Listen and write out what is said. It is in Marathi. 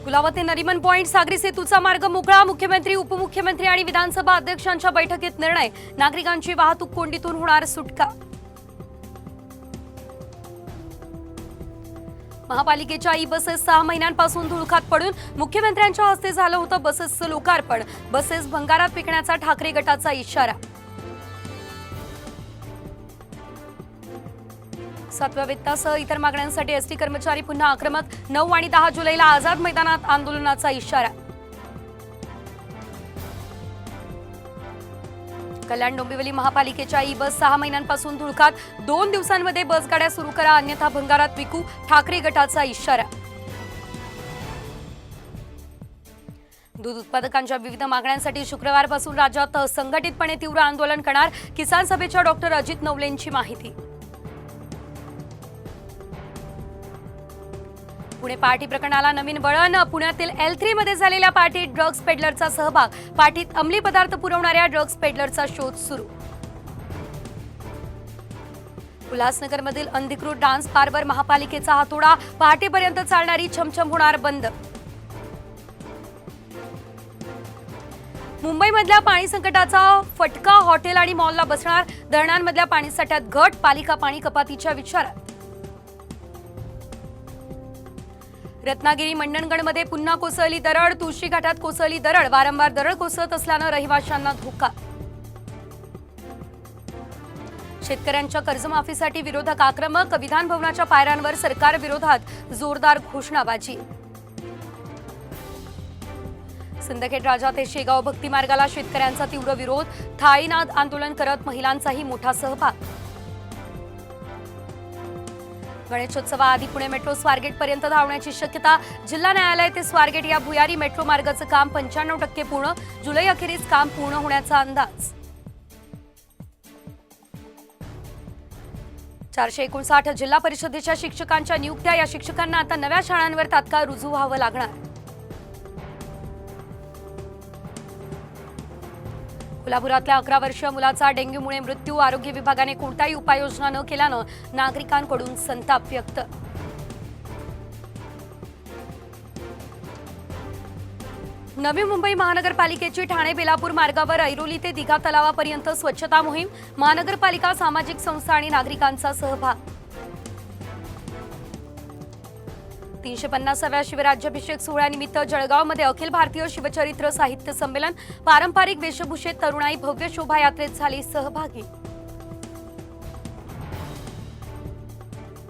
कुलावते नरीमन पॉइंट सागरी सेतूचा मार्ग मोकळा। मुख्यमंत्री, उपमुख्यमंत्री आणि विधानसभा अध्यक्षांच्या बैठकीत निर्णय। नागरिकांची वाहतूक कोंडीतून होणार सुटका। महापालिकेच्या ई बसेस 6 महिन्यांपासून धुळखात पडून मुख्यमंत्र्यांच्या हस्ते झालं होतं बसेसचं लोकार्पण। बसेस भंगारात विकण्याचा ठाकरे गटाचा इशारा। 7व्या वेतनासह इतर मागण्यांसाठी एसटी कर्मचारी पुन्हा आक्रमक। 9 आणि 10 जुलैला आझाद मैदानात आंदोलनाचा इशारा। कल्याण डोंबिवली महापालिकेच्या ई बस 6 महिन्यांपासून धुळखात। 2 दिवसांमध्ये बसगाड्या सुरू करा, अन्यथा भंगारात विकू, ठाकरे गटाचा इशारा। दूध उत्पादकांच्या विविध मागण्यांसाठी शुक्रवारपासून राज्यात संघटितपणे तीव्र आंदोलन करणार। किसान सभेच्या डॉक्टर अजित नवलेंची माहिती। पुणे पार्टी प्रकरणाला नवीन वळण। पुण्यातील L3 मध्ये झालेल्या पार्टीत ड्रग्ज पेडलरचा सहभाग। पार्टीत अंमली पदार्थ पुरवणाऱ्या ड्रग्ज पेडलरचा शोध सुरू। उल्हासनगरमधील अनधिकृत डान्स बारवर महापालिकेचा हातोडा। पहाटेपर्यंत चालणारी छमछम होणार बंद। मुंबईमधल्या पाणी संकटाचा फटका हॉटेल आणि मॉलला बसणार। धरणांमधल्या पाणीसाठ्यात घट, पालिका पाणी कपातीच्या विचारात। रत्नागिरी मंडणगडमध्ये पुन्हा कोसळली दरड। तुळशी घाटात कोसळली दरड। वारंवार दरड कोसळत असल्यानं रहिवाशांना धोका। शेतकऱ्यांच्या कर्जमाफीसाठी विरोधक आक्रमक। विधान भवनाच्या पायऱ्यांवर सरकार विरोधात जोरदार घोषणाबाजी। सिंदखेड राजा ते शेगाव भक्ती मार्गाला शेतकऱ्यांचा तीव्र विरोध। थाळीनाद आंदोलन करत महिलांचाही मोठा सहभाग। गणेशोत्सवाआधी पुणे मेट्रो स्वारगेटपर्यंत धावण्याची शक्यता। जिल्हा न्यायालय ते स्वारगेट या भुयारी मेट्रो मार्गाचं काम 95% पूर्ण। जुलै अखेरीस काम पूर्ण होण्याचा अंदाज। 459 जिल्हा परिषदेच्या शिक्षकांच्या नियुक्त्या। या शिक्षकांना आता नव्या शाळांवर तात्काळ रुजू व्हावं लागणार। कोल्हापुरातल्या 11 वर्षीय मुलाचा डेंग्यूमुळे मृत्यू। आरोग्य विभागाने कोणताही उपाययोजना न केल्यानं नागरिकांकडून संताप व्यक्त। नवी मुंबई महानगरपालिकेची ठाणे बेलापूर मार्गावर ऐरोली ते दिघा तलावापर्यंत स्वच्छता मोहीम। महानगरपालिका, सामाजिक संस्था आणि नागरिकांचा सहभाग। 350व्या शिवराज्याभिषेक सोहळ्यानिमित्त जळगावमध्ये अखिल भारतीय शिवचरित्र साहित्य संमेलन। पारंपरिक वेशभूषेत तरुणाई भव्य शोभायात्रेत झाली सहभागी।